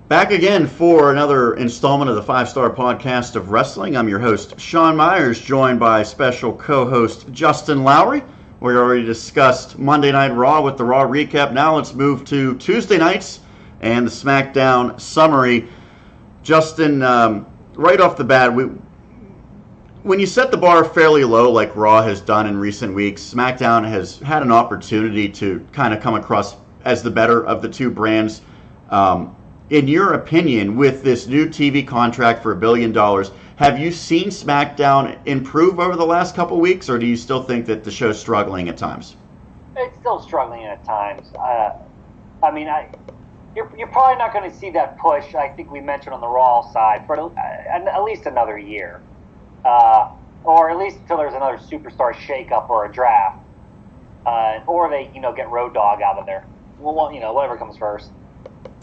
Back again for another installment of the 5-Star Podcast of Wrestling. I'm your host, Sean Meyers, joined by special co-host Justin Lowery. We already discussed Monday Night Raw with the Raw recap. Now let's move to Tuesday nights and the Smackdown summary. Justin, right off the bat, when you set the bar fairly low like Raw has done in recent weeks, SmackDown has had an opportunity to kind of come across as the better of the two brands. In your opinion, with this new TV contract for $1 billion, have you seen SmackDown improve over the last couple weeks, or do you still think that the show's struggling at times? It's still struggling at times. You're probably not going to see that push, I think we mentioned on the Raw side, for at least another year. Or at least until there's another superstar shakeup or a draft. Or they, get Road Dogg out of there. Well, whatever comes first.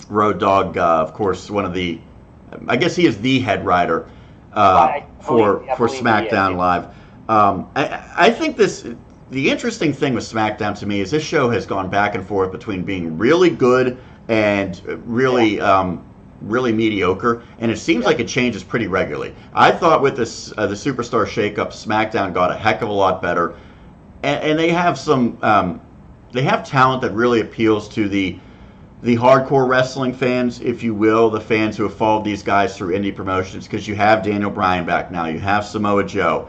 Road Dogg, of course, I guess he is the head writer for SmackDown Live. I think the interesting thing with SmackDown to me is this show has gone back and forth between being really good and really mediocre, and it seems like it changes pretty regularly. I thought with the Superstar shakeup, SmackDown got a heck of a lot better, and they have they have talent that really appeals to the hardcore wrestling fans, if you will, the fans who have followed these guys through indie promotions, because you have Daniel Bryan back now, you have Samoa Joe,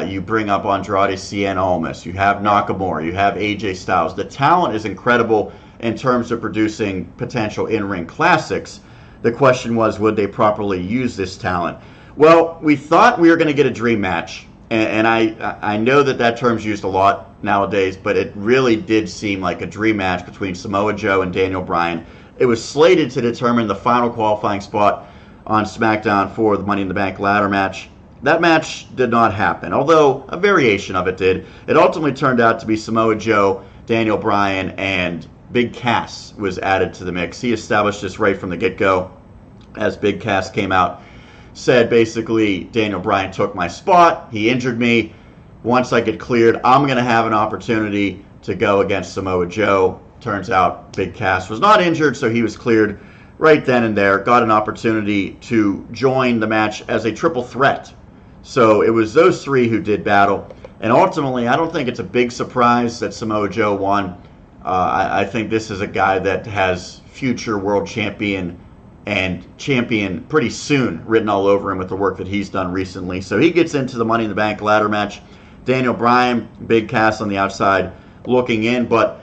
you bring up Andrade Cien Almas, you have Nakamura, you have AJ Styles. The talent is incredible in terms of producing potential in-ring classics. The question was, would they properly use this talent? Well, we thought we were going to get a dream match, and I know that term's used a lot nowadays, but it really did seem like a dream match between Samoa Joe and Daniel Bryan. It was slated to determine the final qualifying spot on SmackDown for the Money in the Bank ladder match. That match did not happen, although a variation of it did. It ultimately turned out to be Samoa Joe, Daniel Bryan, and Big Cass was added to the mix. He established this right from the get-go, as Big Cass came out, said basically, Daniel Bryan took my spot, he injured me. Once I get cleared, I'm going to have an opportunity to go against Samoa Joe. Turns out Big Cass was not injured, so he was cleared right then and there. Got an opportunity to join the match as a triple threat. So it was those three who did battle. And ultimately, I don't think it's a big surprise that Samoa Joe won. I think this is a guy that has future world champion and champion pretty soon written all over him with the work that he's done recently. So he gets into the Money in the Bank ladder match. Daniel Bryan, Big Cass on the outside looking in, but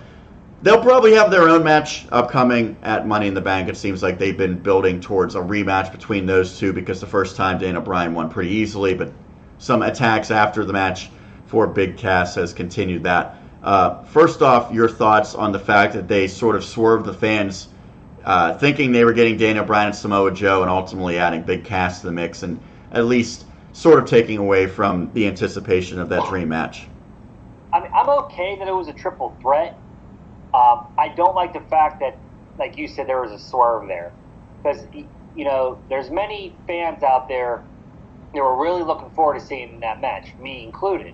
they'll probably have their own match upcoming at Money in the Bank. It seems like they've been building towards a rematch between those two, because the first time Daniel Bryan won pretty easily, but some attacks after the match for Big Cass has continued that. First off, your thoughts on the fact that they sort of swerved the fans thinking they were getting Daniel Bryan and Samoa Joe, and ultimately adding Big Cass to the mix, and at least sort of taking away from the anticipation of that dream match. I'm okay that it was a triple threat. I don't like the fact that, like you said, there was a swerve there. Because, there's many fans out there that were really looking forward to seeing that match, me included.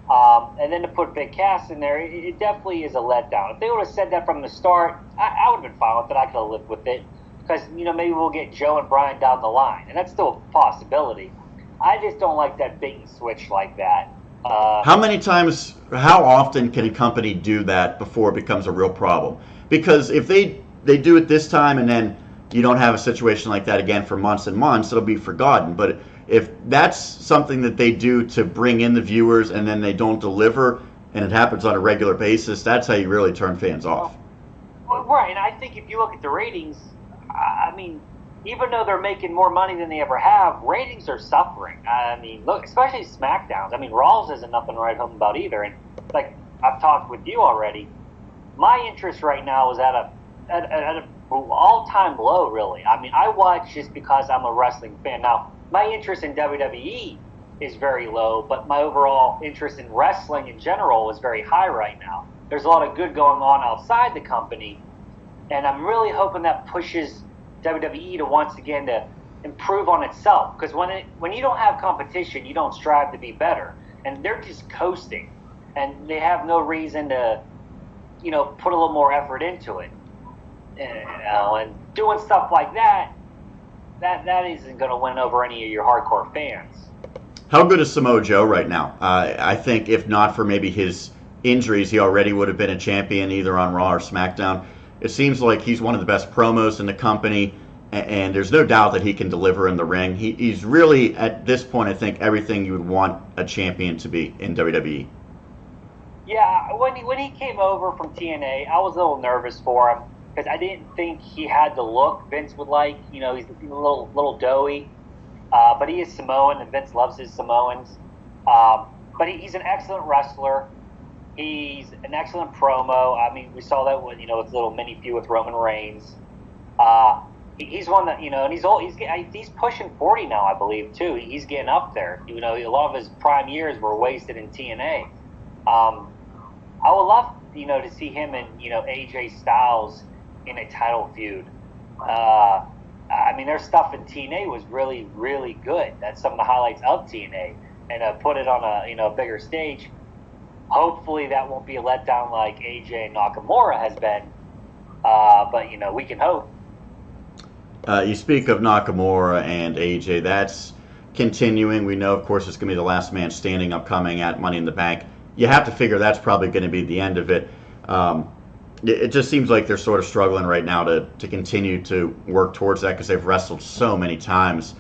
And then to put Big Cass in there, it definitely is a letdown. If they would have said that from the start, I would have been fine with it. I could have lived with it. Because, maybe we'll get Joe and Bryan down the line. And that's still a possibility. I just don't like that bait and switch like that. How often can a company do that before it becomes a real problem? Because if they do it this time and then you don't have a situation like that again for months and months, it'll be forgotten. But if that's something that they do to bring in the viewers and then they don't deliver, and it happens on a regular basis, that's how you really turn fans off. Well, right, and I think if you look at the ratings, even though they're making more money than they ever have, ratings are suffering. Look, especially Smackdowns. Raw's isn't nothing to write home about either. And like I've talked with you already, my interest right now is at an all-time low, really. I watch just because I'm a wrestling fan. Now, my interest in WWE is very low, but my overall interest in wrestling in general is very high right now. There's a lot of good going on outside the company, and I'm really hoping that pushes WWE to once again to improve on itself, because when you don't have competition, you don't strive to be better, and they're just coasting, and they have no reason to put a little more effort into it. And doing stuff like that isn't going to win over any of your hardcore fans. How good is Samoa Joe right now? I think if not for maybe his injuries, he already would have been a champion either on Raw or SmackDown. It seems like he's one of the best promos in the company, and there's no doubt that he can deliver in the ring. He's really, at this point, I think, everything you would want a champion to be in WWE. Yeah, when he came over from TNA, I was a little nervous for him because I didn't think he had the look Vince would like. You know, he's a little doughy, but he is Samoan, and Vince loves his Samoans. But he's an excellent wrestler. He's an excellent promo. I mean, we saw that with his little mini feud with Roman Reigns. He's one that and he's old. He's pushing 40 now, I believe, too. He's getting up there. A lot of his prime years were wasted in TNA. I would love to see him and AJ Styles in a title feud. I mean, their stuff in TNA was really, really good. That's some of the highlights of TNA, and put it on a bigger stage. Hopefully, that won't be a letdown like AJ and Nakamura has been. But we can hope. You speak of Nakamura and AJ. That's continuing. We know, of course, it's going to be the last man standing upcoming at Money in the Bank. You have to figure that's probably going to be the end of it. It just seems like they're sort of struggling right now to continue to work towards that because they've wrestled so many times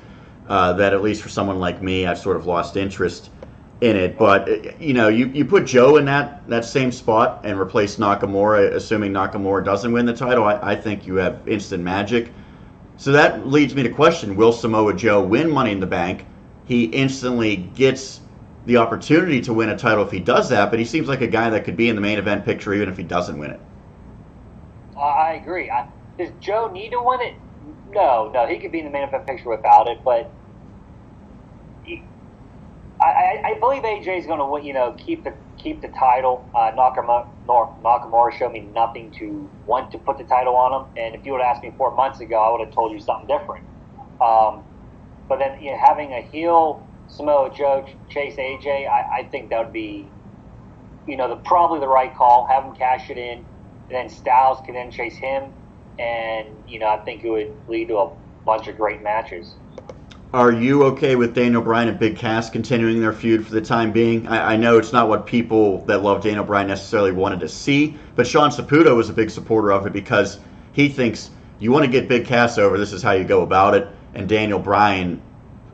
that at least for someone like me, I've sort of lost interest in it. But, you put Joe in that same spot and replace Nakamura, assuming Nakamura doesn't win the title, I think you have instant magic. So that leads me to question, will Samoa Joe win Money in the Bank? He instantly gets the opportunity to win a title if he does that, but he seems like a guy that could be in the main event picture even if he doesn't win it. I agree. Does Joe need to win it? No, he could be in the main event picture without it, but I believe AJ is going to keep the title. Nakamura showed me nothing to want to put the title on him, and if you would have asked me 4 months ago, I would have told you something different. But then having a heel Samoa Joe chase AJ, I think that would be, probably the right call. Have him cash it in, and then Styles can then chase him, and I think it would lead to a bunch of great matches. Are you okay with Daniel Bryan and Big Cass continuing their feud for the time being? I know it's not what people that love Daniel Bryan necessarily wanted to see, but Sean Saputo was a big supporter of it because he thinks you want to get Big Cass over, this is how you go about it, and Daniel Bryan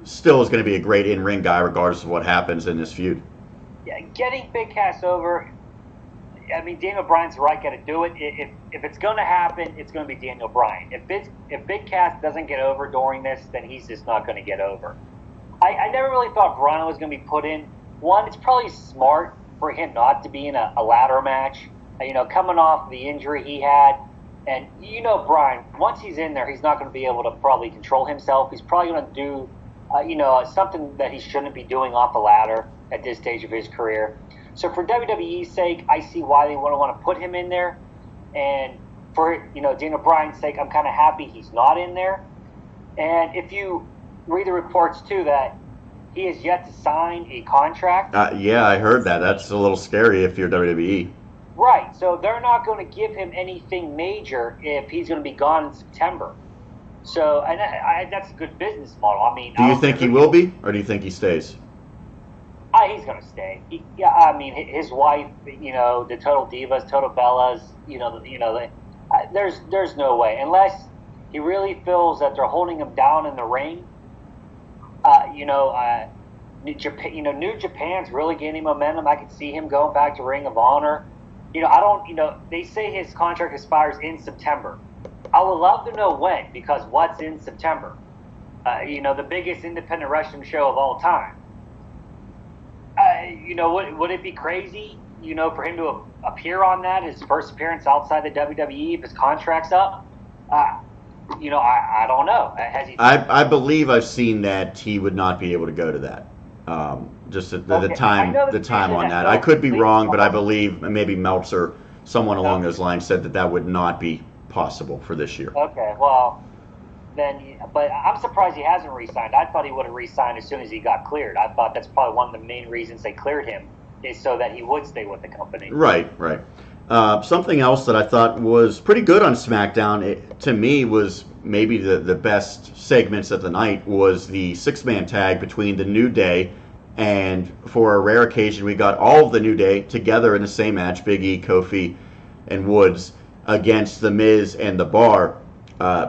still is going to be a great in-ring guy regardless of what happens in this feud. Yeah, getting Big Cass over, I mean, Daniel Bryan's the right guy to do it. If it's going to happen, it's going to be Daniel Bryan. If Big Cass doesn't get over during this, then he's just not going to get over. I never really thought Bryan was going to be put in. One, it's probably smart for him not to be in a ladder match. Coming off the injury he had, and Bryan, once he's in there, he's not going to be able to probably control himself. He's probably going to do something that he shouldn't be doing off the ladder at this stage of his career. So for WWE's sake, I see why they want to put him in there. And for Daniel Bryan's sake, I'm kind of happy he's not in there. And if you read the reports too that he has yet to sign a contract. Yeah, I heard that. That's a little scary if you're WWE. Right. So they're not going to give him anything major if he's going to be gone in September. So and that's a good business model. I mean, do you think he will be, or do you think he stays? He's going to stay. I mean, his wife, the Total Divas, Total Bellas, there's no way. Unless he really feels that they're holding him down in the ring, New Japan's really gaining momentum. I could see him going back to Ring of Honor. They say his contract expires in September. I would love to know when, because what's in September? The biggest independent wrestling show of all time. Would it be crazy, for him to appear on that, his first appearance outside the WWE, if his contract's up? I don't know. I believe I've seen that he would not be able to go to that. Just the time on that. I could be wrong, but I believe maybe Meltzer, someone along those lines, said that would not be possible for this year. Okay, well, then, but I'm surprised he hasn't re-signed. I thought he would have re-signed as soon as he got cleared. I thought that's probably one of the main reasons they cleared him, is so that he would stay with the company. Right. Something else that I thought was pretty good on SmackDown, to me, was maybe the best segments of the night, was the six-man tag between the New Day, and for a rare occasion, we got all of the New Day together in the same match, Big E, Kofi, and Woods, against The Miz and The Bar.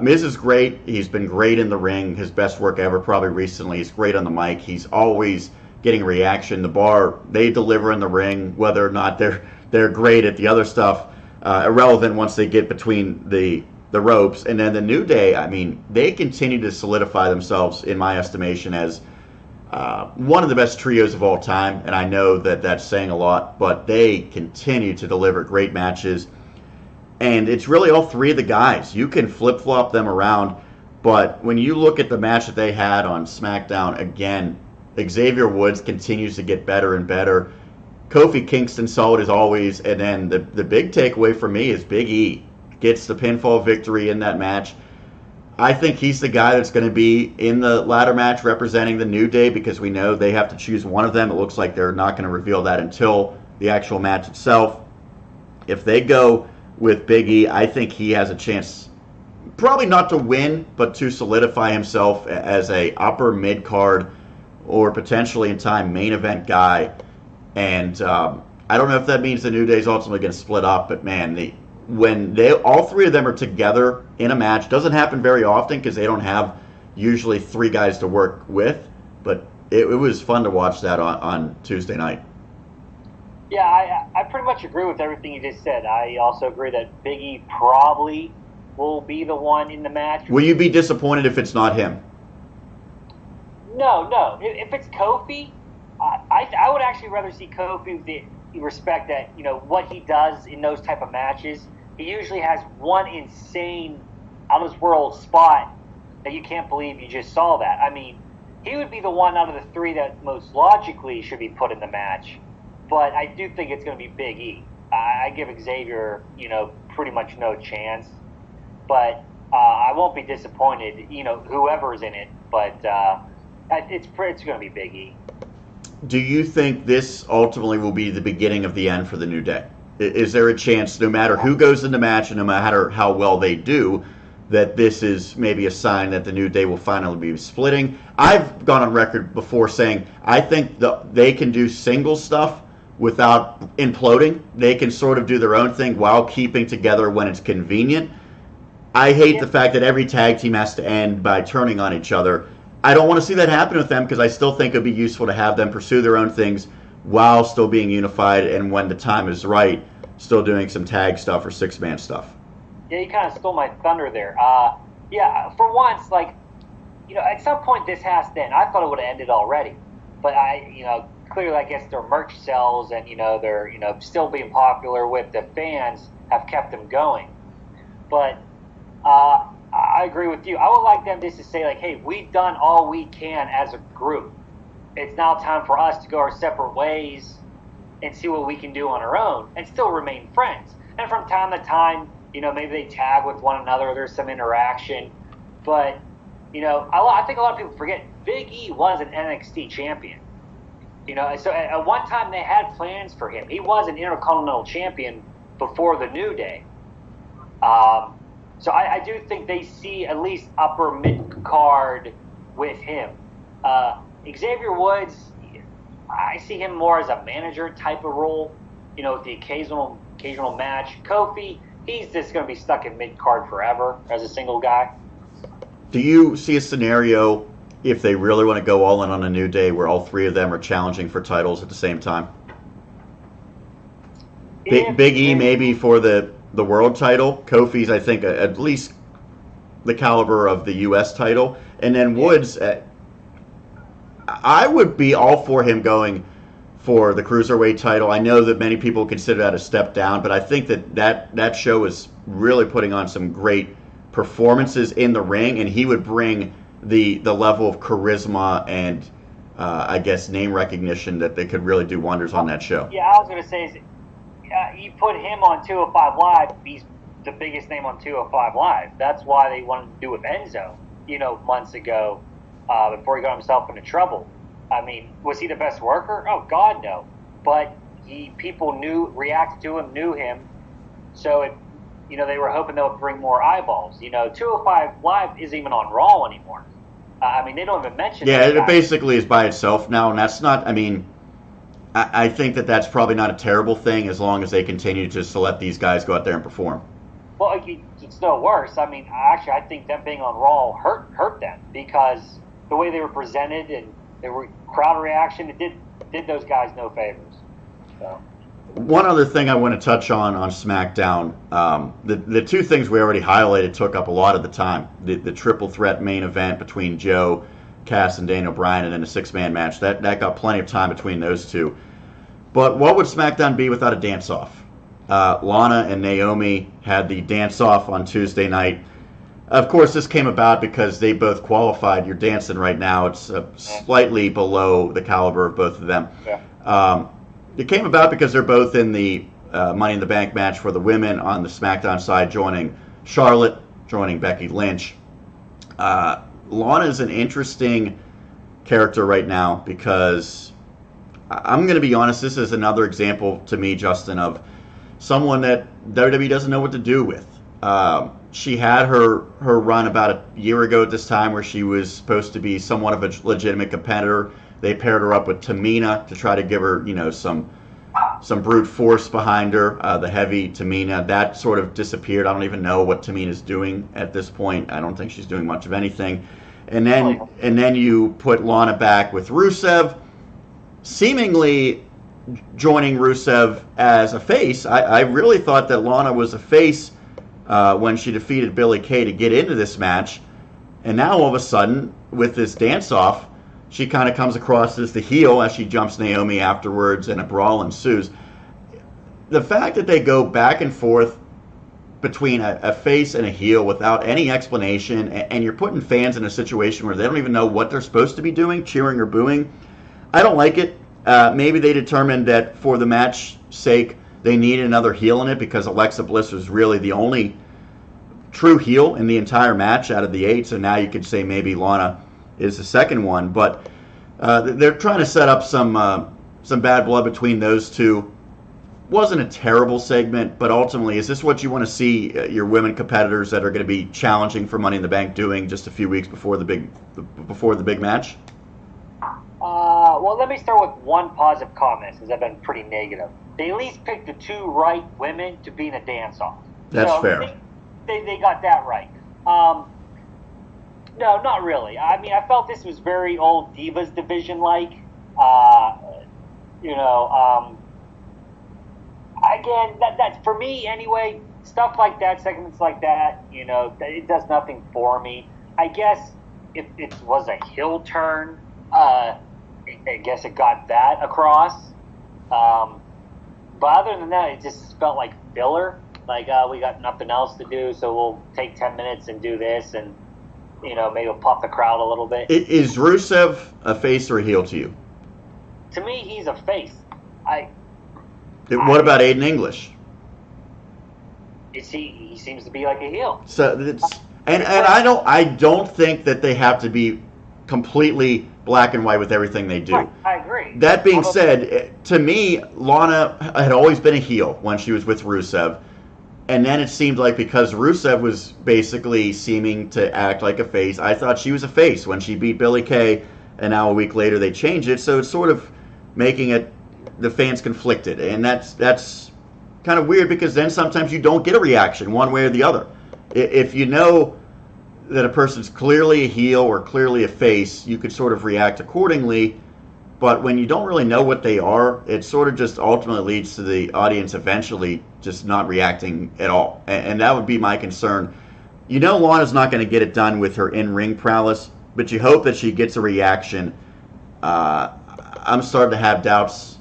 Miz is great. He's been great in the ring. His best work ever, probably recently. He's great on the mic. He's always getting a reaction. The Bar, they deliver in the ring, whether or not they're great at the other stuff, irrelevant once they get between the ropes. And then the New Day, I mean, they continue to solidify themselves, in my estimation, as one of the best trios of all time. And I know that that's saying a lot, but they continue to deliver great matches. And it's really all three of the guys. You can flip-flop them around, but when you look at the match that they had on SmackDown, again, Xavier Woods continues to get better and better. Kofi Kingston solid as always, and then the big takeaway for me is Big E gets the pinfall victory in that match. I think he's the guy that's going to be in the ladder match representing the New Day, because we know they have to choose one of them. It looks like they're not going to reveal that until the actual match itself. If they go with Big E, I think he has a chance, probably not to win, but to solidify himself as a upper mid-card or potentially in time main event guy. And I don't know if that means the New Day's ultimately going to split up, but man, when all three of them are together in a match, doesn't happen very often because they don't have usually three guys to work with, but it was fun to watch that on Tuesday night. Yeah, I pretty much agree with everything you just said. I also agree that Big E probably will be the one in the match. Will you be disappointed if it's not him? No. If it's Kofi, I would actually rather see Kofi with the respect that, what he does in those type of matches. He usually has one insane, out-of-this-world spot that you can't believe you just saw that. I mean, he would be the one out of the three that most logically should be put in the match. But I do think it's going to be Big E. I give Xavier, pretty much no chance. But I won't be disappointed, whoever's in it. But it's going to be Big E. Do you think this ultimately will be the beginning of the end for the New Day? Is there a chance, no matter who goes in the match and no matter how well they do, that this is maybe a sign that the New Day will finally be splitting? I've gone on record before saying I think they can do single stuff without imploding. They can sort of do their own thing while keeping together when it's convenient. I hate the fact that every tag team has to end by turning on each other. I don't want to see that happen with them, because I still think it would be useful to have them pursue their own things while still being unified, and when the time is right, still doing some tag stuff or six-man stuff. Yeah, you kind of stole my thunder there. Yeah, for once, at some point this has to end. I thought it would have ended already. But clearly I guess their merch sells and, they're, still being popular with the fans have kept them going. But I agree with you. I would like them just to say, hey, we've done all we can as a group. It's now time for us to go our separate ways and see what we can do on our own and still remain friends. And from time to time, maybe they tag with one another, there's some interaction. But, I think a lot of people forget Big E was an NXT champion. So at one time they had plans for him. He was an Intercontinental champion before the New Day. So I do think they see at least upper mid-card with him. Xavier Woods, I see him more as a manager type of role, with the occasional match. Kofi, he's just going to be stuck in mid-card forever as a single guy. Do you see a scenario, if they really want to go all in on a New Day, where all three of them are challenging for titles at the same time? Big E maybe for the world title. Kofi's, I think, at least the caliber of the U.S. title. And then Woods, I would be all for him going for the Cruiserweight title. I know that many people consider that a step down, but I think that show is really putting on some great performances in the ring, and he would bring the level of charisma and, I guess, name recognition that they could really do wonders on that show. Yeah, I was going to say, you put him on 205 Live, he's the biggest name on 205 Live. That's why they wanted to do with Enzo, months ago, before he got himself into trouble. I mean, was he the best worker? Oh, God, no. But people reacted to him, knew him, So they were hoping that would bring more eyeballs. 205 Live isn't even on Raw anymore. They don't even mention. Yeah, it basically is by itself now, and that's not. I think that that's probably not a terrible thing as long as they continue just to let these guys go out there and perform. Well, it's no worse. Actually, I think them being on Raw hurt them because the way they were presented and they were crowd reaction, it did those guys no favors. So. One other thing I want to touch on SmackDown, the two things we already highlighted took up a lot of the time. The triple threat main event between Joe, Cass, and Daniel Bryan, and then a six-man match. That got plenty of time between those two. But what would SmackDown be without a dance-off? Lana and Naomi had the dance-off on Tuesday night. Of course, this came about because they both qualified. You're dancing right now. It's slightly below the caliber of both of them. Yeah. It came about because they're both in the Money in the Bank match for the women on the SmackDown side, joining Charlotte, joining Becky Lynch. Lana is an interesting character right now because I'm going to be honest, this is another example to me, Justin, of someone that WWE doesn't know what to do with. She had her run about a year ago at this time where she was supposed to be somewhat of a legitimate competitor. They paired her up with Tamina to try to give her, some brute force behind her, the heavy Tamina. That sort of disappeared. I don't even know what Tamina's doing at this point. I don't think she's doing much of anything. And then you put Lana back with Rusev, seemingly joining Rusev as a face. I really thought that Lana was a face when she defeated Billie Kay to get into this match. And now all of a sudden, with this dance-off, she kind of comes across as the heel as she jumps Naomi afterwards and a brawl ensues. The fact that they go back and forth between a face and a heel without any explanation, and you're putting fans in a situation where they don't even know what they're supposed to be doing, cheering or booing, I don't like it. Maybe they determined that for the match's sake, they needed another heel in it because Alexa Bliss was really the only true heel in the entire match out of the 8, so now you could say maybe Lana is the second one, but they're trying to set up some bad blood between those two. Wasn't a terrible segment, but ultimately, is this what you want to see your women competitors that are going to be challenging for Money in the Bank doing just a few weeks before the big match? Well, let me start with one positive comment, since I've been pretty negative. They at least picked the two right women to be in a dance-off. That's fair. They got that right. No, not really. I felt this was very old Divas division-like. Again, that's for me anyway. Stuff like that, segments like that, it does nothing for me. I guess if it was a heel turn, I guess it got that across. But other than that, it just felt like filler. Like, we got nothing else to do, so we'll take 10 minutes and do this, and maybe we'll pop the crowd a little bit. Is Rusev a face or a heel to you? To me, he's a face. What about Aiden English? He seems to be like a heel. So I don't think that they have to be completely black and white with everything they do. Right, I agree. That being said, to me, Lana had always been a heel when she was with Rusev. And then it seemed like because Rusev was basically seeming to act like a face, I thought she was a face when she beat Billie Kay, and now a week later they changed it. So it's sort of making it the fans conflicted. And that's kind of weird because then sometimes you don't get a reaction one way or the other. If you know that a person's clearly a heel or clearly a face, you could sort of react accordingly. But when you don't really know what they are, it sort of just ultimately leads to the audience eventually just not reacting at all. And that would be my concern. Lana's not going to get it done with her in-ring prowess, but you hope that she gets a reaction. I'm starting to have doubts.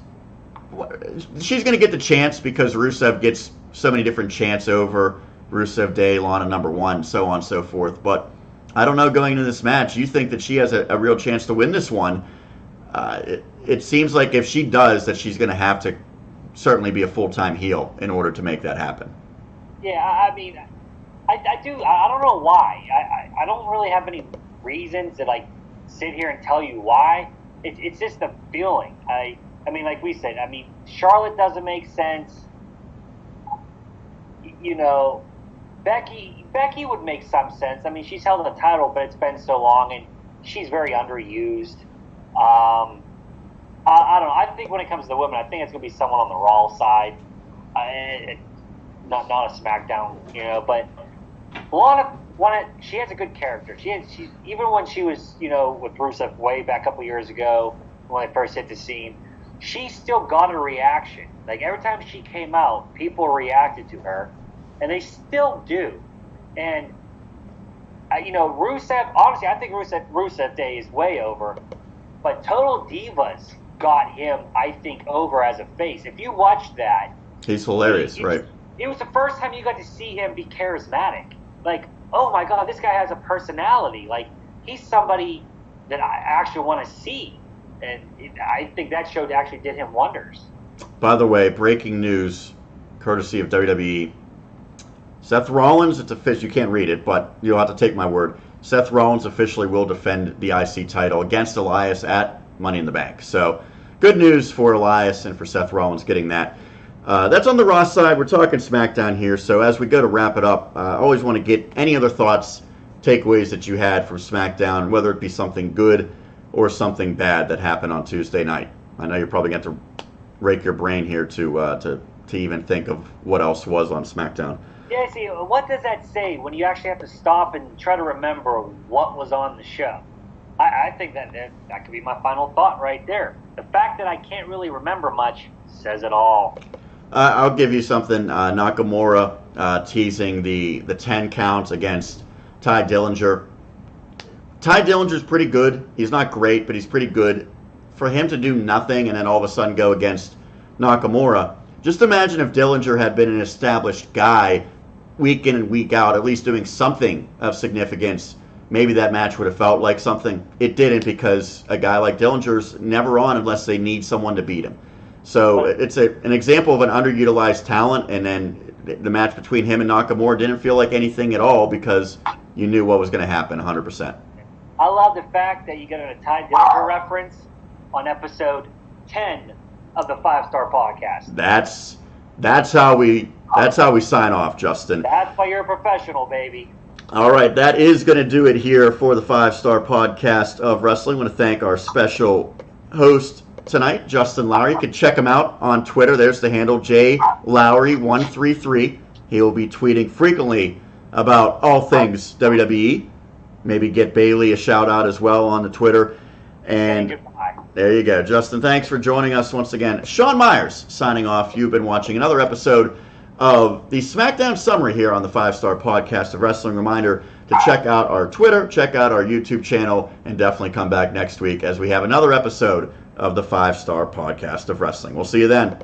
She's going to get the chance because Rusev gets so many different chants over Rusev Day, Lana number 1, so on and so forth. But I don't know going into this match. You think that she has a real chance to win this one. It seems like if she does, that she's going to have to certainly be a full-time heel in order to make that happen. Yeah, I don't know why. I don't really have any reasons to sit here and tell you why. It's just a feeling. Like we said, Charlotte doesn't make sense. Becky would make some sense. I mean, she's held the title, but it's been so long, and she's very underused. I don't know. I think when it comes to the women, I think it's going to be someone on the Raw side, not a SmackDown, But she has a good character. She even when she was, with Rusev way back a couple years ago when they first hit the scene, she still got a reaction. Like every time she came out, people reacted to her, and they still do. And Rusev. Honestly, I think Rusev Day is way over. But Total Divas got him, I think, over as a face. If you watch that, he's hilarious, right? It was the first time you got to see him be charismatic. Like, oh my God, this guy has a personality. Like, he's somebody that I actually want to see. And I think that show actually did him wonders. By the way, breaking news, courtesy of WWE. Seth Rollins, it's official. You can't read it, but you'll have to take my word. Seth Rollins officially will defend the IC title against Elias at Money in the Bank. So, good news for Elias and for Seth Rollins getting that. That's on the Raw side. We're talking SmackDown here. So, as we go to wrap it up, I always want to get any other thoughts, takeaways that you had from SmackDown, whether it be something good or something bad that happened on Tuesday night. I know you're probably going to have to rake your brain here to even think of what else was on SmackDown. Yeah, see, what does that say when you actually have to stop and try to remember what was on the show? I think that could be my final thought right there. The fact that I can't really remember much says it all. I'll give you something. Nakamura teasing the 10 counts against Ty Dillinger. Ty Dillinger's pretty good. He's not great, but he's pretty good. For him to do nothing and then all of a sudden go against Nakamura, just imagine if Dillinger had been an established guy week in and week out, at least doing something of significance. Maybe that match would have felt like something. It didn't, because a guy like Dillinger's never on unless they need someone to beat him. So it's an example of an underutilized talent, and then the match between him and Nakamura didn't feel like anything at all because you knew what was going to happen 100%. I love the fact that you got a Ty Dillinger reference on episode 10 of the 5-Star Podcast. That's how we sign off, Justin. That's why you're a professional, baby. All right, that is going to do it here for the 5-Star Podcast of Wrestling. I want to thank our special host tonight, Justin Lowery. You can check him out on Twitter. There's the handle, JLowery133. He will be tweeting frequently about all things WWE. Maybe get Bailey a shout-out as well on the Twitter. And there you go. Justin, thanks for joining us once again. Sean Meyers signing off. You've been watching another episode of the Smackdown Summary here on the 5-Star Podcast of Wrestling. Reminder to check out our Twitter, check out our YouTube channel, and definitely come back next week as we have another episode of the 5-Star Podcast of Wrestling. We'll see you then.